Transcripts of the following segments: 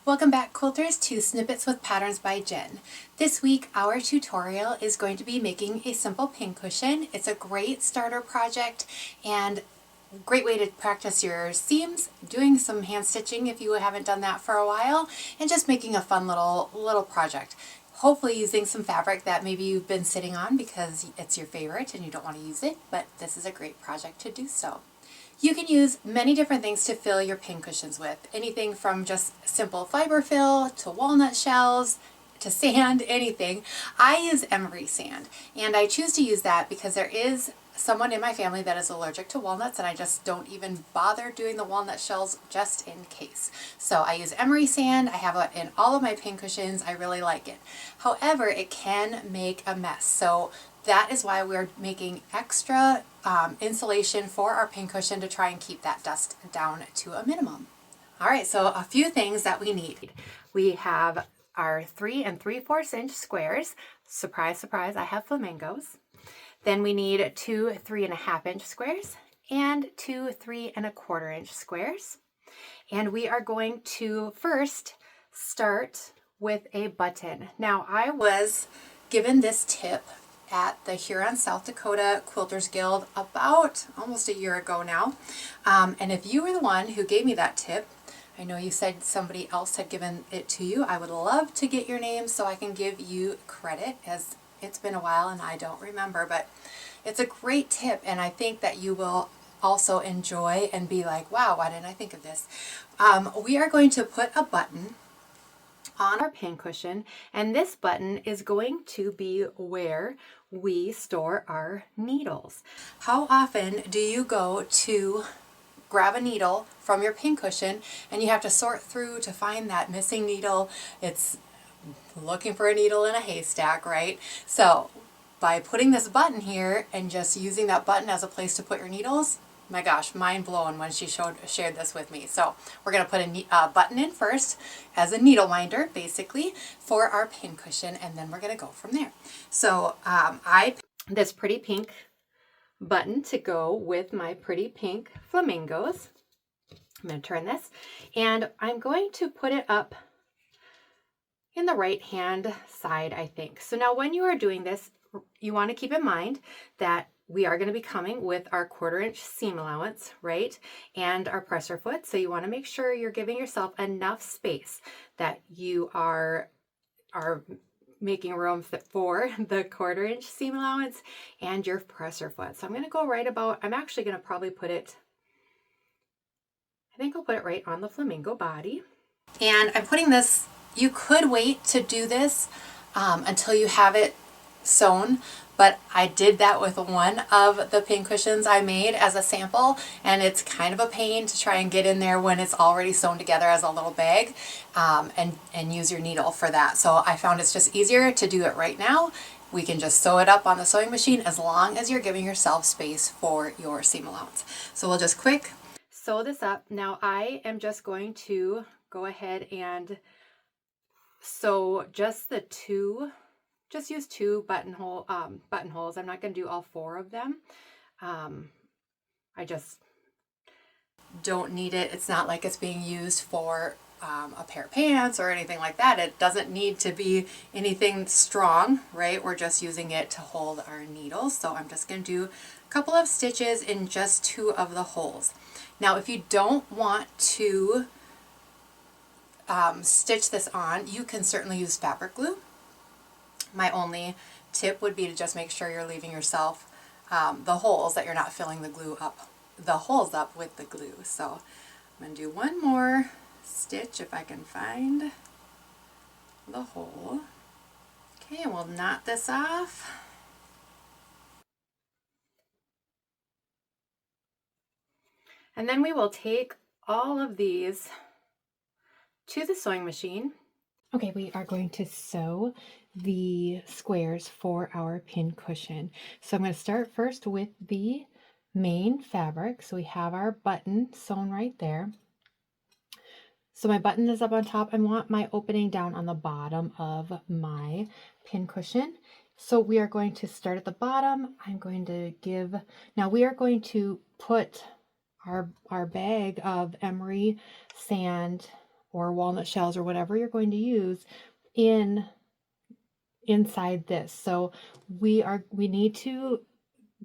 Welcome back, quilters, to Snippets with Patterns by Jen. This week our tutorial is going to be making a simple pincushion. It's a great starter project and great way to practice your seams, doing some hand stitching if you haven't done that for a while, and just making a fun little project. Hopefully using some fabric that maybe you've been sitting on because it's your favorite and you don't want to use it, but this is a great project to do so. You can use many different things to fill your pincushions with. Anything from just simple fiber fill to walnut shells to sand, anything. I use emery sand, and I choose to use that because there is someone in my family that is allergic to walnuts, and I just don't even bother doing the walnut shells just in case. So I use emery sand. I have it in all of my pincushions. I really like it. However, it can make a mess. So that is why we're making extra insulation for our pincushion to try and keep that dust down to a minimum. All right, so a few things that we need. We have our 3 3/4 inch squares. Surprise, surprise, I have flamingos. Then we need 2 3.5 inch squares and 2 3 1/4 inch squares. And we are going to first start with a button. Now, I was given this tip at the Huron, South Dakota Quilters Guild about almost a year ago now. And if you were the one who gave me that tip, I know you said somebody else had given it to you. I would love to get your name so I can give you credit, as it's been a while and I don't remember, but it's a great tip and I think that you will also enjoy and be like, wow, why didn't I think of this? We are going to put a button on our pincushion, and this button is going to be where we store our needles. How often do you go to grab a needle from your pincushion and you have to sort through to find that missing needle? It's looking for a needle in a haystack, right? So by putting this button here and just using that button as a place to put your needles, my gosh, mind blown when she shared this with me. So we're going to put a button in first as a needle minder, basically, for our pincushion, and then we're going to go from there. So I picked this pretty pink button to go with my pretty pink flamingos. I'm going to turn this, and I'm going to put it up in the right hand side, I think. So now when you are doing this, you want to keep in mind that we are going to be coming with our 1/4 inch seam allowance, right? And our presser foot. So you want to make sure you're giving yourself enough space that you are making room for the 1/4 inch seam allowance and your presser foot. So I'm going to go right about, I'm actually going to probably put it, I think I'll put it right on the flamingo body. And I'm putting this, you could wait to do this until you have it sewn, but I did that with one of the pincushions I made as a sample, and it's kind of a pain to try and get in there when it's already sewn together as a little bag, and use your needle for that. So I found it's just easier to do it right now. We can just sew it up on the sewing machine as long as you're giving yourself space for your seam allowance. So we'll just quick sew this up. Now I am just going to go ahead and sew just the two. Just use 2 buttonholes. I'm not going to do all 4 of them. I just don't need it. It's not like it's being used for a pair of pants or anything like that. It doesn't need to be anything strong, right? We're just using it to hold our needles. So I'm just going to do a couple of stitches in just 2 of the holes. Now, if you don't want to stitch this on, you can certainly use fabric glue. My only tip would be to just make sure you're leaving yourself the holes, that you're not filling the holes up with the glue. So I'm going to do one more stitch if I can find the hole. Okay, and we'll knot this off. And then we will take all of these to the sewing machine. Okay, we are going to sew the squares for our pincushion. So I'm going to start first with the main fabric. So we have our button sewn right there. So my button is up on top. I want my opening down on the bottom of my pincushion. So we are going to start at the bottom. I'm going to now we are going to put our bag of emery sand or walnut shells or whatever you're going to use inside this. So we need to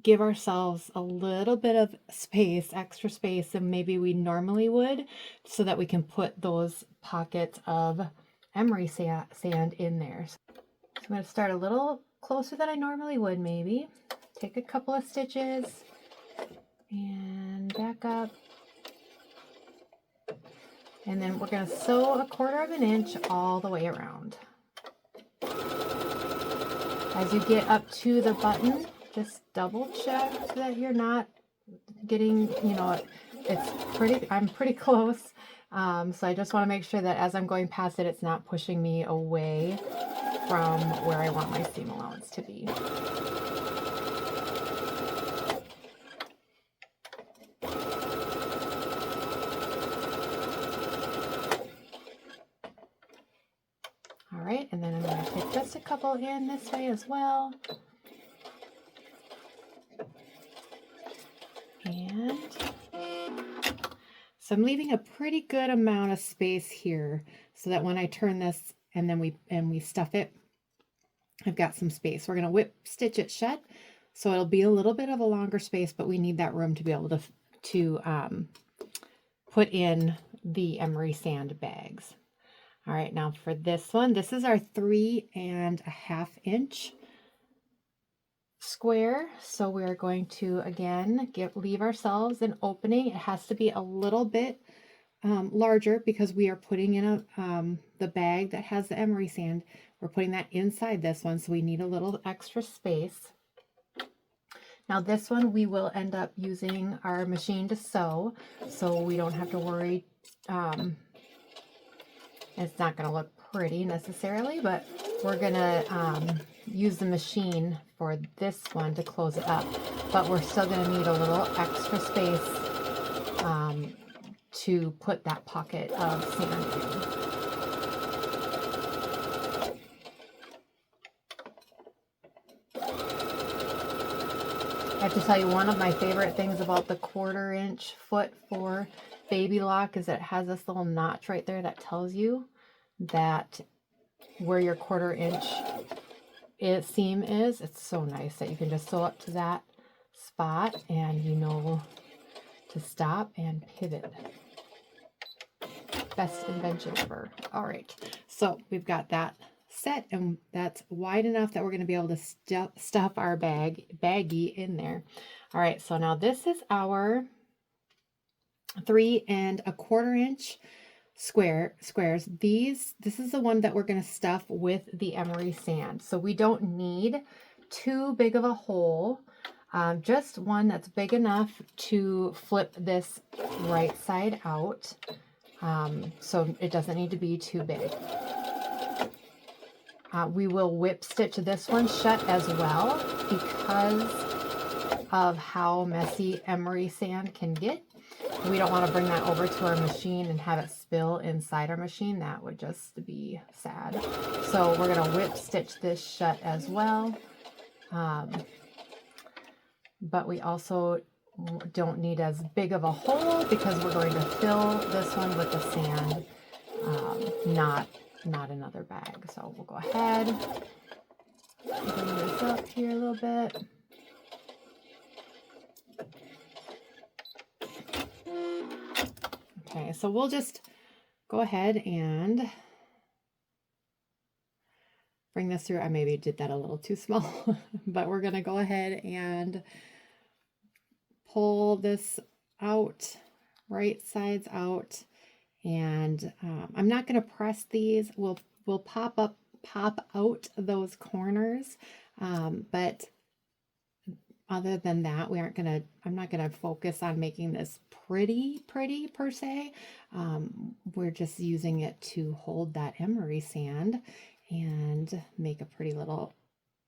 give ourselves a little bit of space, extra space than maybe we normally would, so that we can put those pockets of emery sand in there. So I'm going to start a little closer than I normally would, maybe. Take a couple of stitches and back up. And then we're going to sew 1/4 inch all the way around. As you get up to the button, just double check that you're not getting, I'm pretty close. So I just want to make sure that as I'm going past it, it's not pushing me away from where I want my seam allowance to be. All right, and then I'm going to take just a couple in this way as well. And so I'm leaving a pretty good amount of space here so that when I turn this and then we stuff it, I've got some space. We're going to whip stitch it shut, so it'll be a little bit of a longer space, but we need that room to be able to put in the emery sand bags. All right, now for this one, this is our 3.5 inch square. So we're going to, again, leave ourselves an opening. It has to be a little bit larger because we are putting in the bag that has the emery sand. We're putting that inside this one, so we need a little extra space. Now this one we will end up using our machine to sew, so we don't have to worry. It's not going to look pretty necessarily, but we're going to use the machine for this one to close it up. But we're still going to need a little extra space to put that pocket of sand in. I have to tell you, one of my favorite things about the 1/4 inch foot for baby lock is that it has this little notch right there that tells you that where your 1/4 inch seam is. It's so nice that you can just sew up to that spot and you know to stop and pivot. Best invention ever. All right, so we've got that set, and that's wide enough that we're going to be able to stuff our baggie in there. All right, so now this is our 3.25 inch squares. This is the one that we're going to stuff with the emery sand. So we don't need too big of a hole, just one that's big enough to flip this right side out. So it doesn't need to be too big. We will whip stitch this one shut as well because of how messy emery sand can get. We don't want to bring that over to our machine and have it spill inside our machine. That would just be sad. So we're going to whip stitch this shut as well. But we also don't need as big of a hole because we're going to fill this one with the sand, not another bag. So we'll go ahead, bring this up here a little bit. Okay, so we'll just go ahead and bring this through. I maybe did that a little too small, but we're gonna go ahead and pull this out, right sides out. And I'm not going to press these. We'll pop out those corners, but other than that, I'm not gonna focus on making this pretty per se. We're just using it to hold that emery sand and make a pretty little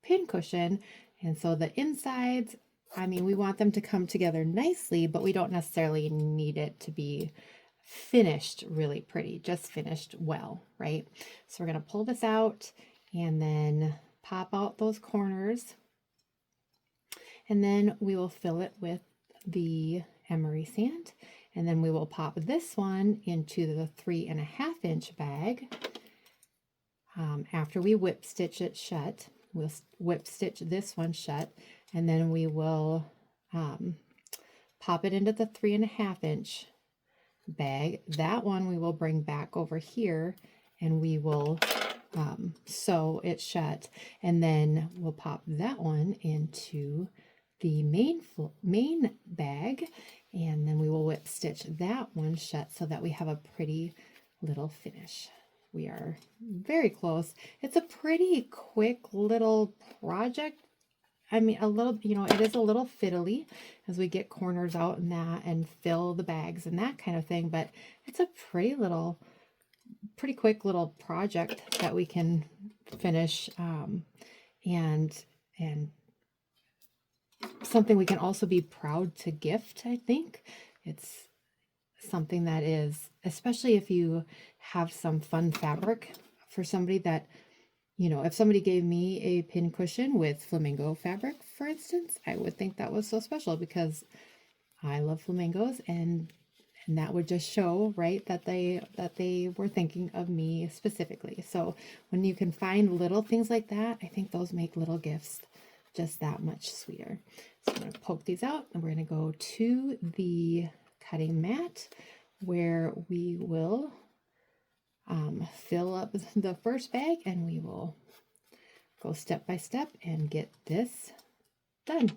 pincushion. And so the insides, I mean, we want them to come together nicely, but we don't necessarily need it to be finished really pretty, just finished well, right? So we're going to pull this out and then pop out those corners, and then we will fill it with the emery sand, And then we will pop this one into the 3.5-inch bag. After we whip stitch it shut, we'll whip stitch this one shut, and then we will pop it into the 3.5-inch bag. That one we will bring back over here, and we will sew it shut, and then we'll pop that one into the main bag, and then we will whip stitch that one shut so that we have a pretty little finish. We are very close. It's a pretty quick little project. I mean, a little, it is a little fiddly as we get corners out and that and fill the bags and that kind of thing, but it's a pretty quick little project that we can finish, and something we can also be proud to gift. I think it's something that is, especially if you have some fun fabric for somebody that, if somebody gave me a pincushion with flamingo fabric, for instance, I would think that was so special because I love flamingos, and that would just show, right, that they were thinking of me specifically. So when you can find little things like that, I think those make little gifts just that much sweeter. So I'm going to poke these out, and we're going to go to the cutting mat where we will fill up the first bag, and we will go step by step and get this done.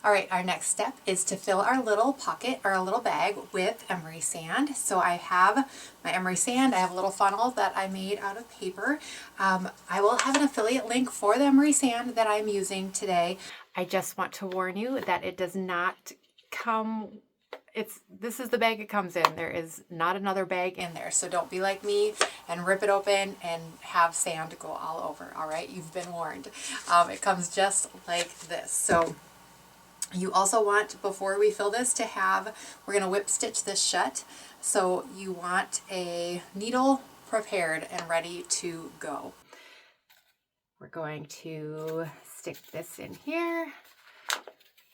All right, our next step is to fill our little pocket or a little bag with emery sand. So I have my emery sand. I have a little funnel that I made out of paper. I will have an affiliate link for the emery sand that I'm using today. I just want to warn you that it does not come, this is the bag it comes in. There is not another bag in there. So don't be like me and rip it open and have sand go all over. All right, you've been warned. It comes just like this. So you also want, before we fill this, to have, we're going to whip stitch this shut. So you want a needle prepared and ready to go. We're going to stick this in here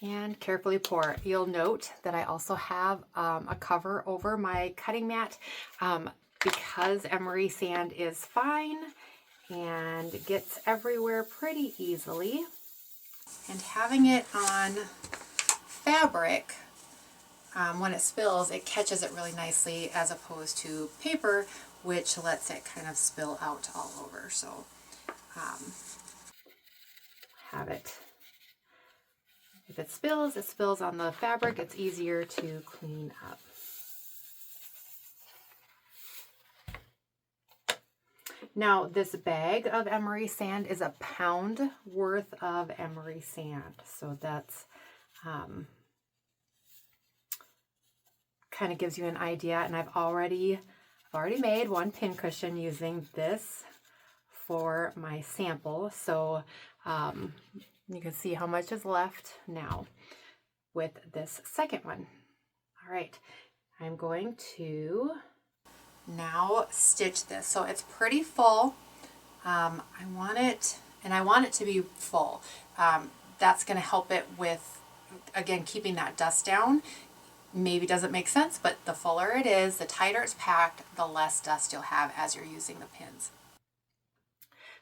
and carefully pour. You'll note that I also have a cover over my cutting mat because emery sand is fine and gets everywhere pretty easily. And having it on fabric, when it spills, it catches it really nicely as opposed to paper, which lets it kind of spill out all over. So have it. If it spills on the fabric, it's easier to clean up. Now, this bag of emery sand is a pound worth of emery sand. So that's kind of gives you an idea. And I've already made one pincushion using this for my sample. So you can see how much is left now with this second one. All right, I'm going to now stitch this. So it's pretty full. I want it to be full. That's going to help it with, again, keeping that dust down. Maybe doesn't make sense, but the fuller it is, the tighter it's packed, the less dust you'll have as you're using the pins.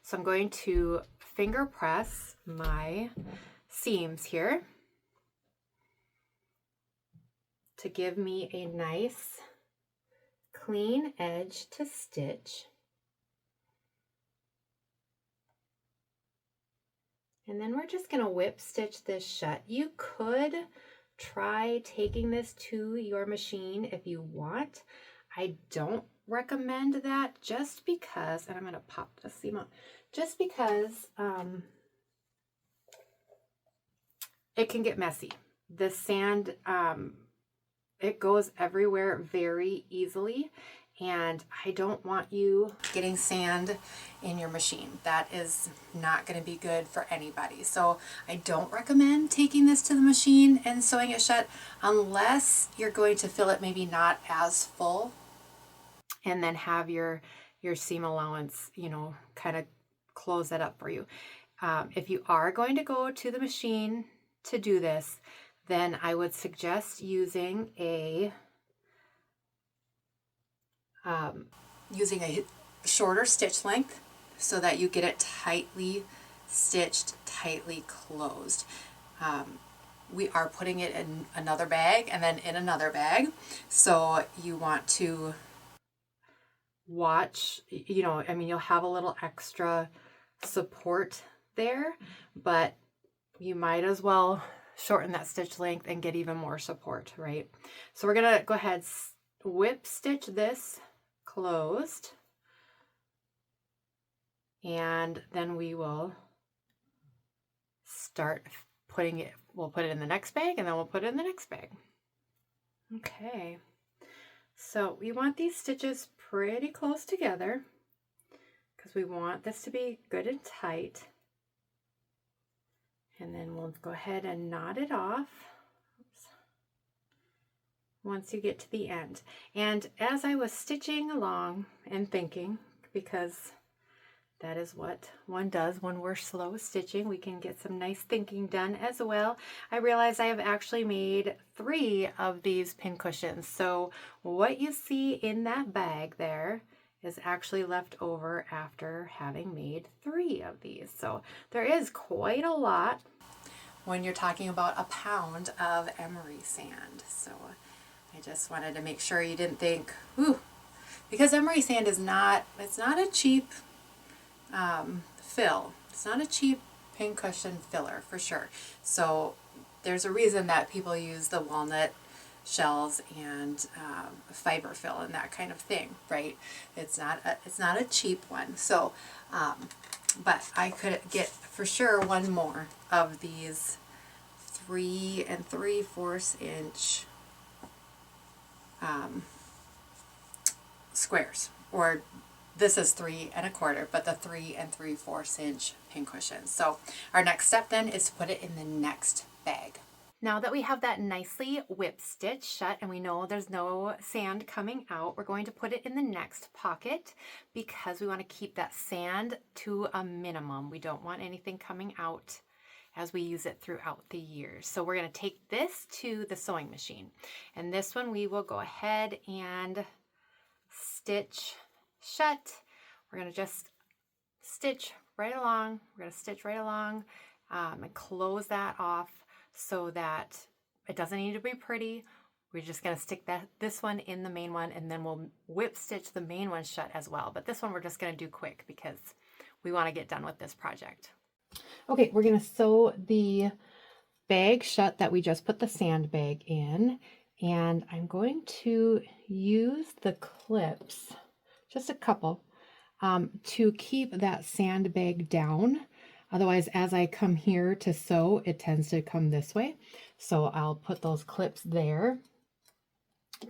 So I'm going to finger press my seams here to give me a nice clean edge to stitch. And then we're just going to whip stitch this shut. You could try taking this to your machine if you want. I don't recommend that just because, and I'm going to pop the seam out, just because it can get messy. The sand, it goes everywhere very easily, and I don't want you getting sand in your machine. That is not going to be good for anybody. So I don't recommend taking this to the machine and sewing it shut unless you're going to fill it maybe not as full and then have your seam allowance, kind of close that up for you. If you are going to go to the machine to do this, then I would suggest using a using a shorter stitch length so that you get it tightly stitched, tightly closed. We are putting it in another bag and then in another bag. So you want to watch, you know, I mean, you'll have a little extra support there, but you might as well shorten that stitch length and get even more support, right? So we're gonna go ahead, whip stitch this closed, and then we will start putting it, we'll put it in the next bag and then we'll put it in the next bag. Okay, so we want these stitches pretty close together because we want this to be good and tight. And then we'll go ahead and knot it off. Oops. Once you get to the end. And as I was stitching along and thinking, because that is what one does when we're slow stitching, we can get some nice thinking done as well. I realized I have actually made 3 of these pincushions. So what you see in that bag there is actually left over after having made 3 of these. So there is quite a lot when you're talking about a pound of emery sand. So I just wanted to make sure you didn't think, ooh, because emery sand is not, it's not a cheap fill. It's not a cheap pincushion filler for sure. So there's a reason that people use the walnut shells and fiber fill and that kind of thing, right? It's not a cheap one. So, but I could get for sure one more of these 3 3/4 inch squares, or this is 3 1/4, but the 3 3/4 inch pincushions. So our next step then is to put it in the next bag. Now that we have that nicely whip stitch shut and we know there's no sand coming out, we're going to put it in the next pocket because we want to keep that sand to a minimum. We don't want anything coming out as we use it throughout the years. So we're going to take this to the sewing machine, and this one we will go ahead and stitch shut. We're going to just stitch right along. We're going to stitch right along and close that off so that it doesn't need to be pretty. We're just going to stick this one in the main one, and then we'll whip stitch the main one shut as well. But this one we're just going to do quick because we want to get done with this project. Okay, we're going to sew the bag shut that we just put the sand bag in, and I'm going to use the clips, just a couple, to keep that sand bag down. Otherwise, as I come here to sew, it tends to come this way. So I'll put those clips there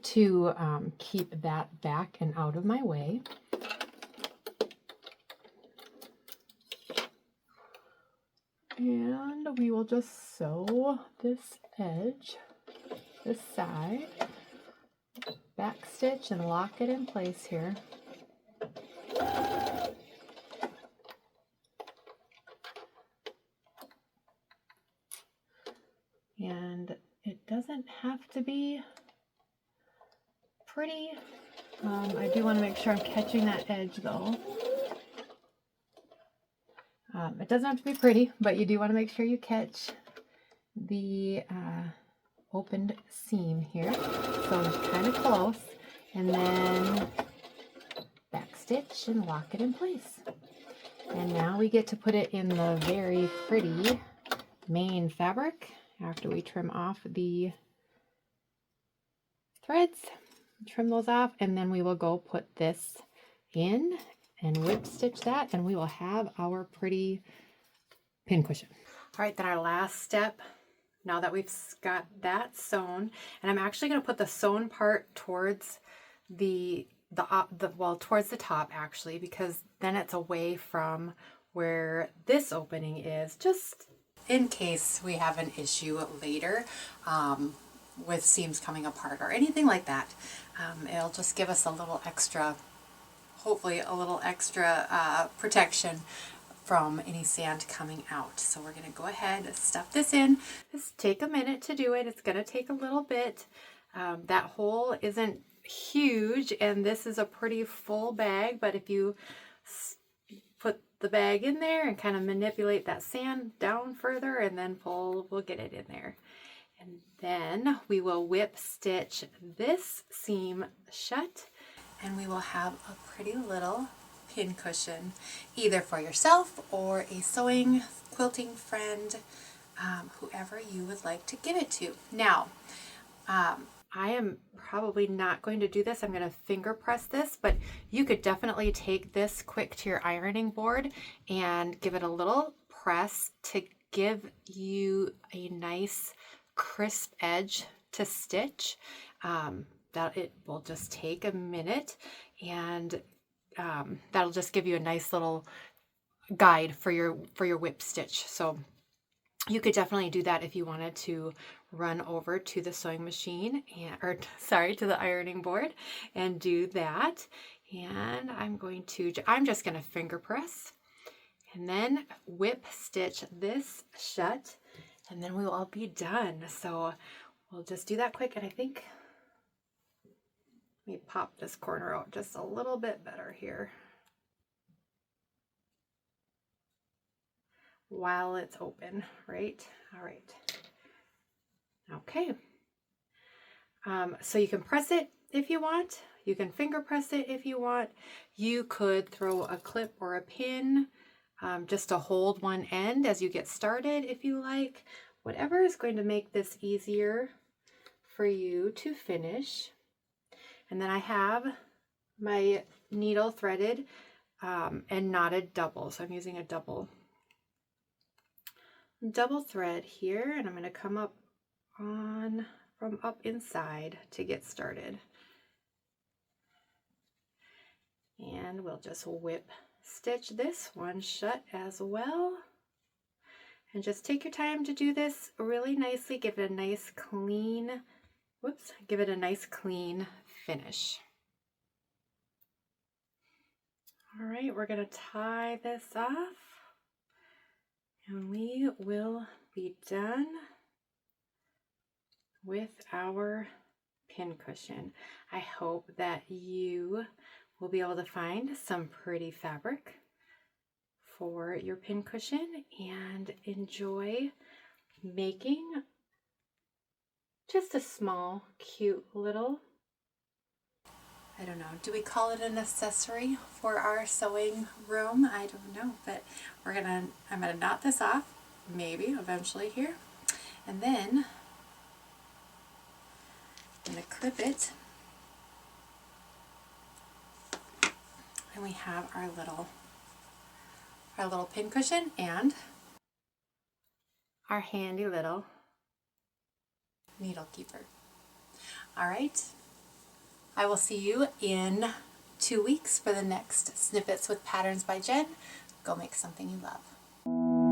to keep that back and out of my way. And we will just sew this edge, this side, back stitch and lock it in place here. And it doesn't have to be pretty. I do want to make sure I'm catching that edge though. It doesn't have to be pretty, but you do want to make sure you catch the opened seam here. So it's kind of close. And then back stitch and lock it in place. And now we get to put it in the very pretty main fabric after we trim off the threads. Trim those off, and then we will go put this in and whip stitch that, and we will have our pretty pincushion. All right, then our last step, now that we've got that sewn, and I'm actually going to put the sewn part towards towards the top actually, because then it's away from where this opening is, just in case we have an issue later with seams coming apart or anything like that. It'll just give us a little extra, hopefully a little extra protection from any sand coming out. So we're going to go ahead and stuff this in. Just take a minute to do it. It's going to take a little bit. That hole isn't huge, and this is a pretty full bag, but if you put the bag in there and kind of manipulate that sand down further and then pull, we'll get it in there. And then we will whip stitch this seam shut, and we will have a pretty little pincushion, either for yourself or a sewing, quilting friend, whoever you would like to give it to. Now, I am probably not going to do this. I'm going to finger press this, but you could definitely take this quick to your ironing board and give it a little press to give you a nice crisp edge to stitch. That it will just take a minute, and that'll just give you a nice little guide for your whip stitch. So you could definitely do that if you wanted to run over to the sewing machine to the ironing board and do that. And I'm just going to finger press and then whip stitch this shut, and then we will all be done. So we'll just do that quick. And I think, let me pop this corner out just a little bit better here while it's open, right? All right. Okay. So you can press it if you want. You can finger press it if you want. You could throw a clip or a pin just to hold one end as you get started if you like. Whatever is going to make this easier for you to finish. And then I have my needle threaded and knotted double. So I'm using a double thread here, and I'm going to come up from up inside to get started. And we'll just whip stitch this one shut as well. And just take your time to do this really nicely. Give it a nice clean finish. All right, we're going to tie this off, and we will be done with our pincushion. I hope that you will be able to find some pretty fabric for your pincushion and enjoy making just a small, cute little, I don't know, do we call it an accessory for our sewing room? I don't know, but I'm gonna knot this off, maybe eventually here, and then I'm gonna clip it, and we have our little pincushion and our handy little needle keeper. All right, I will see you in 2 weeks for the next Snippets with Patterns by Jen. Go make something you love.